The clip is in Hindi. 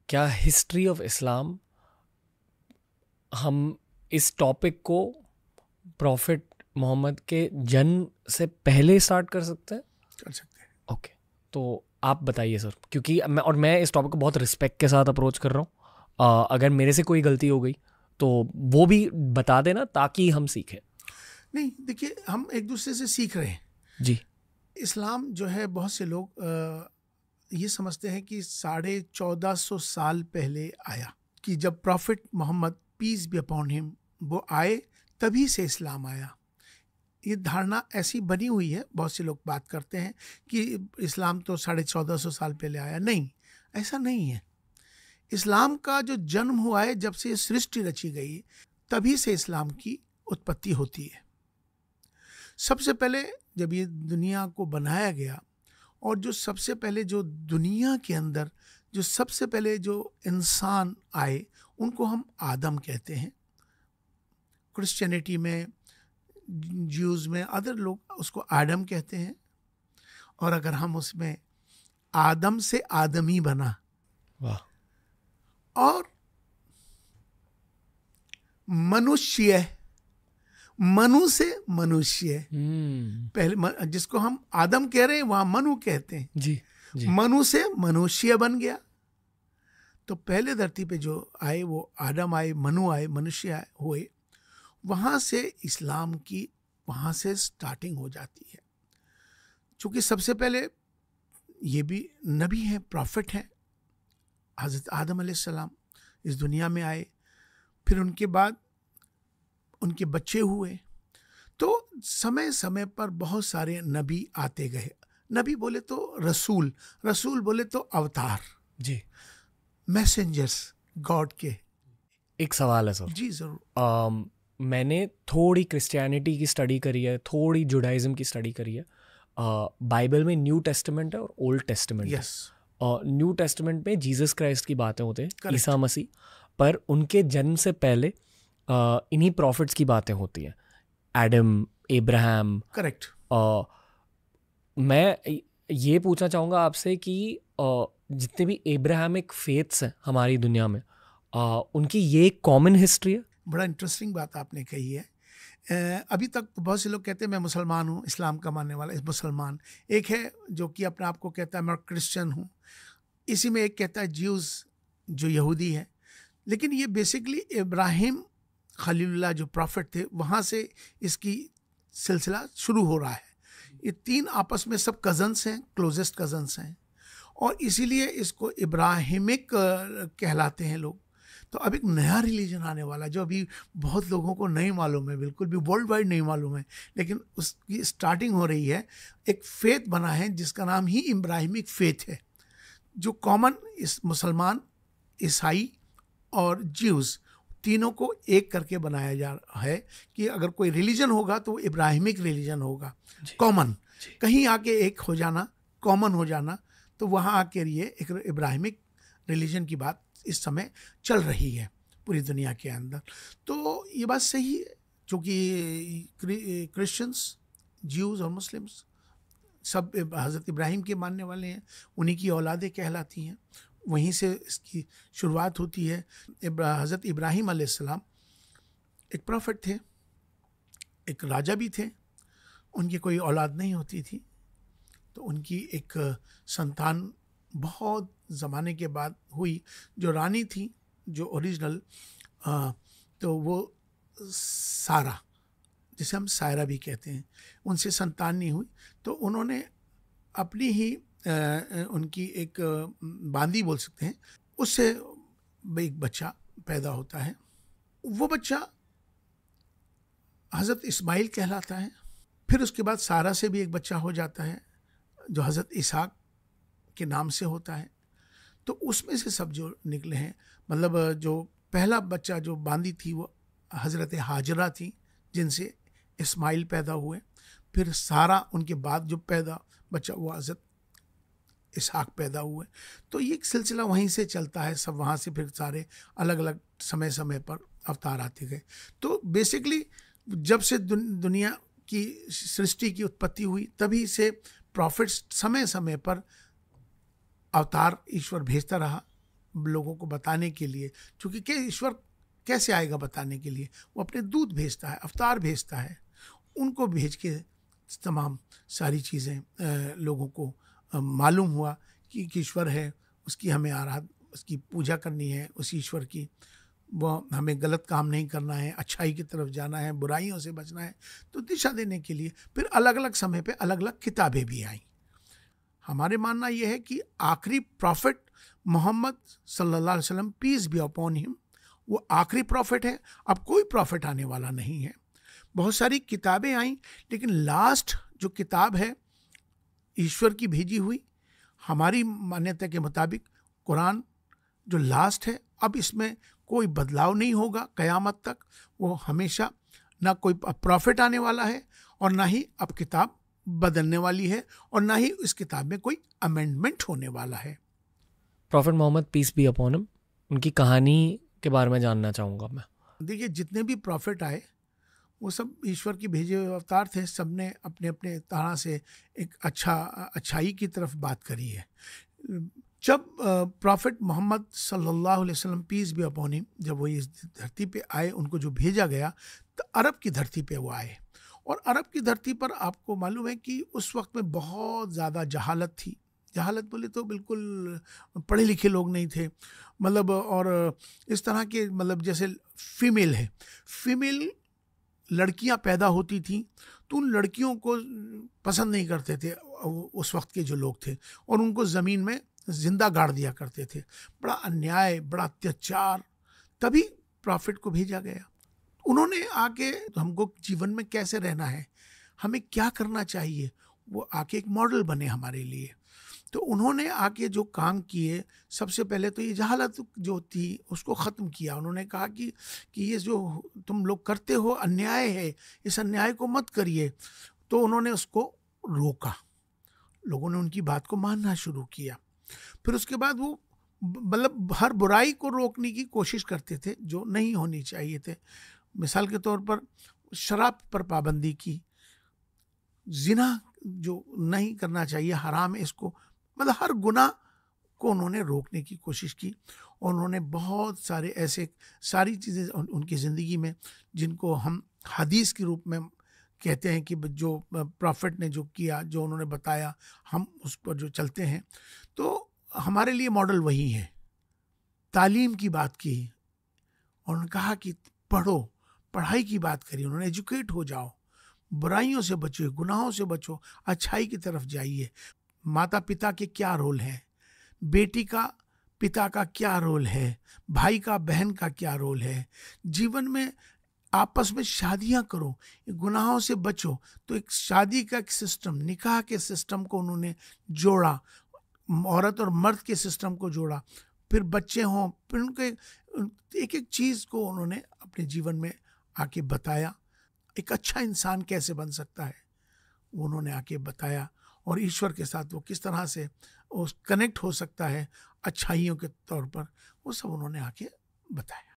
क्या हिस्ट्री ऑफ इस्लाम, हम इस टॉपिक को प्रॉफिट मोहम्मद के जन्म से पहले स्टार्ट कर सकते हैं? कर सकते हैं। ओके, तो आप बताइए सर, क्योंकि मैं इस टॉपिक को बहुत रिस्पेक्ट के साथ अप्रोच कर रहा हूँ। अगर मेरे से कोई गलती हो गई तो वो भी बता देना ताकि हम सीखें। नहीं, देखिए, हम एक दूसरे से सीख रहे हैं जी। इस्लाम जो है, बहुत से लोग ये समझते हैं कि 1450 साल पहले आया, कि जब prophet Muhammad peace be upon him वो आए तभी से इस्लाम आया। ये धारणा ऐसी बनी हुई है, बहुत से लोग बात करते हैं कि इस्लाम तो 1450 साल पहले आया। नहीं, ऐसा नहीं है। इस्लाम का जो जन्म हुआ है, जब से सृष्टि रची गई तभी से इस्लाम की उत्पत्ति होती है। सबसे पहले जब ये दुनिया को बनाया गया, और जो सबसे पहले जो दुनिया के अंदर जो सबसे पहले जो इंसान आए, उनको हम आदम कहते हैं। क्रिश्चियनिटी में, ज्यूज में, अदर लोग उसको आदम कहते हैं। और अगर हम उसमें आदम से आदमी बना, वाह। और मनुष्य, मनु से मनुष्य, पहले जिसको हम आदम कह रहे हैं वहां मनु कहते हैं। जी जी। मनु से मनुष्य बन गया। तो पहले धरती पे जो आए वो आदम आए, मनु आए, मनुष्य आए हुए। वहां से इस्लाम की वहां से स्टार्टिंग हो जाती है। चूंकि सबसे पहले ये भी नबी हैं, प्रॉफिट हैं, हजरत आदम अलैहिस्सलाम इस दुनिया में आए। फिर उनके बाद उनके बच्चे हुए। तो समय समय पर बहुत सारे नबी आते गए। नबी बोले तो रसूल, रसूल बोले तो अवतार, जी। मैसेंजर्स गॉड के। एक सवाल है सर। जी जरूर। मैंने थोड़ी क्रिश्चियनिटी की स्टडी करी है, थोड़ी जुडाइज्म की स्टडी करी है। बाइबल में न्यू टेस्टामेंट है और ओल्ड टेस्टामेंट है। यस। न्यू टेस्टामेंट में जीसस क्राइस्ट की बातें होते हैं, Correct. ईसा मसीह, पर उनके जन्म से पहले इन्हीं प्रॉफिट्स की बातें होती हैं, एडम, इब्राहिम। करेक्ट। मैं ये पूछना चाहूँगा आपसे कि जितने भी एब्राहमिक फेथ्स हैं हमारी दुनिया में, उनकी ये एक कॉमन हिस्ट्री है। बड़ा इंटरेस्टिंग बात आपने कही है। अभी तक बहुत से लोग कहते हैं मैं मुसलमान हूँ, इस्लाम का मानने वाला मुसलमान। एक है जो कि अपने आप को कहता है मैं क्रिश्चियन हूँ। इसी में एक कहता है ज्यूज़, जो यहूदी है। लेकिन ये बेसिकली इब्राहिम खलीलुल्लाह जो प्रॉफिट थे, वहाँ से इसकी सिलसिला शुरू हो रहा है। ये तीन आपस में सब कज़न्स हैं, क्लोजेस्ट कज़न्स हैं, और इसीलिए इसको इब्राहिमिक कहलाते हैं लोग। तो अब एक नया रिलीजन आने वाला, जो अभी बहुत लोगों को नहीं मालूम है, बिल्कुल भी वर्ल्ड वाइड नहीं मालूम है, लेकिन उसकी स्टार्टिंग हो रही है। एक फेथ बना है जिसका नाम ही इब्राहिमिक फेथ है, जो कॉमन इस मुसलमान, ईसाई और ज्यूज़ तीनों को एक करके बनाया जा रहा है कि अगर कोई रिलीजन होगा तो वो इब्राहिमिक रिलीजन होगा। कॉमन, कहीं आके एक हो जाना, कॉमन हो जाना, तो वहाँ आके ये एक इब्राहिमिक रिलीजन की बात इस समय चल रही है पूरी दुनिया के अंदर। तो ये बात सही है, क्योंकि क्रिश्चियंस, ज्यूज़ और मुस्लिम्स सब हज़रत इब्राहिम के मानने वाले हैं, उन्हीं की औलादें कहलाती हैं। वहीं से इसकी शुरुआत होती है। हज़रत इब्राहिम अलैहिस्सलाम एक प्रॉफिट थे, एक राजा भी थे। उनकी कोई औलाद नहीं होती थी, तो उनकी एक संतान बहुत ज़माने के बाद हुई, जो रानी थी, जो ओरिजिनल, तो वो सारा, जिसे हम सायरा भी कहते हैं, उनसे संतान नहीं हुई। तो उन्होंने अपनी ही उनकी एक बांदी बोल सकते हैं, उससे एक बच्चा पैदा होता है। वो बच्चा हज़रत इस्माइल कहलाता है। फिर उसके बाद सारा से भी एक बच्चा हो जाता है जो हज़रत इसहाक के नाम से होता है। तो उसमें से सब जो निकले हैं, मतलब जो पहला बच्चा जो बांदी थी वो हज़रत हाजरा थी, जिनसे इस्माइल पैदा हुए। फिर सारा, उनके बाद जो पैदा बच्चा वो हज़रत इसहाक पैदा हुए। तो ये सिलसिला वहीं से चलता है सब। वहाँ से फिर सारे अलग अलग समय समय पर अवतार आते गए। तो बेसिकली जब से दुनिया की सृष्टि की उत्पत्ति हुई, तभी से प्रॉफिट्स समय समय पर अवतार ईश्वर भेजता रहा, लोगों को बताने के लिए, क्योंकि ईश्वर कैसे आएगा बताने के लिए? वो अपने दूत भेजता है, अवतार भेजता है, उनको भेज के तमाम सारी चीज़ें लोगों को मालूम हुआ कि ईश्वर है, उसकी हमें उसकी पूजा करनी है, उस ईश्वर की, वो हमें गलत काम नहीं करना है, अच्छाई की तरफ जाना है, बुराइयों से बचना है। तो दिशा देने के लिए फिर अलग अलग समय पे अलग अलग किताबें भी आईं। हमारे मानना यह है कि आखिरी प्रॉफिट मोहम्मद सल्लल्लाहु अलैहि वसल्लम, पीस बी अपॉन हिम, वो आखिरी प्रॉफिट है। अब कोई प्रॉफिट आने वाला नहीं है। बहुत सारी किताबें आईं, लेकिन लास्ट जो किताब है ईश्वर की भेजी हुई, हमारी मान्यता के मुताबिक कुरान जो लास्ट है। अब इसमें कोई बदलाव नहीं होगा कयामत तक। वो हमेशा, ना कोई प्रॉफिट आने वाला है और ना ही अब किताब बदलने वाली है, और ना ही इस किताब में कोई अमेंडमेंट होने वाला है। Prophet Muhammad peace be upon him, उनकी कहानी के बारे में जानना चाहूँगा मैं। देखिए, जितने भी प्रॉफिट आए वो सब ईश्वर की भेजे हुए अवतार थे। सब ने अपने अपने तरह से एक अच्छाई की तरफ बात करी है। जब प्रॉफिट मोहम्मद सल्लल्लाहु अलैहि वसल्लम, पीस बी अपॉन हिम, जब वो इस धरती पे आए, उनको जो भेजा गया, तो अरब की धरती पे वो आए। और अरब की धरती पर आपको मालूम है कि उस वक्त में बहुत ज़्यादा जहालत थी। जहालत बोले तो बिल्कुल पढ़े लिखे लोग नहीं थे, मतलब, और इस तरह के, मतलब जैसे फीमेल लड़कियां पैदा होती थी, तो उन लड़कियों को पसंद नहीं करते थे उस वक्त के जो लोग थे, और उनको ज़मीन में जिंदा गाड़ दिया करते थे। बड़ा अन्याय, बड़ा अत्याचार। तभी प्रॉफिट को भेजा गया। उन्होंने आके हमको जीवन में कैसे रहना है, हमें क्या करना चाहिए, वो आके एक मॉडल बने हमारे लिए। तो उन्होंने आके जो काम किए, सबसे पहले तो ये जहालत जो थी उसको ख़त्म किया। उन्होंने कहा कि ये जो तुम लोग करते हो अन्याय है, इस अन्याय को मत करिए। तो उन्होंने उसको रोका, लोगों ने उनकी बात को मानना शुरू किया। फिर उसके बाद वो, मतलब, हर बुराई को रोकने की कोशिश करते थे जो नहीं होनी चाहिए थे। मिसाल के तौर पर शराब पर पाबंदी की, जिना जो नहीं करना चाहिए, हराम है इसको, मतलब हर गुनाह को उन्होंने रोकने की कोशिश की। और उन्होंने बहुत सारे ऐसे सारी चीज़ें उनकी ज़िंदगी में, जिनको हम हदीस के रूप में कहते हैं कि जो प्रॉफिट ने जो किया, जो उन्होंने बताया, हम उस पर जो चलते हैं, तो हमारे लिए मॉडल वही है। तालीम की बात की, और उन्होंने कहा कि पढ़ो, पढ़ाई की बात करी उन्होंने, एजुकेट हो जाओ, बुराइयों से बचो, गुनाहों से बचो, अच्छाई की तरफ जाइए। माता पिता के क्या रोल है, बेटी का पिता का क्या रोल है, भाई का बहन का क्या रोल है, जीवन में आपस में शादियां करो, गुनाहों से बचो। तो एक शादी का एक सिस्टम, निकाह के सिस्टम को उन्होंने जोड़ा, औरत और मर्द के सिस्टम को जोड़ा। फिर बच्चे हों, फिर उनके एक एक चीज़ को उन्होंने अपने जीवन में आके बताया। एक अच्छा इंसान कैसे बन सकता है, वो उन्होंने आके बताया। और ईश्वर के साथ वो किस तरह से कनेक्ट हो सकता है अच्छाइयों के तौर पर, वो सब उन्होंने आके बताया।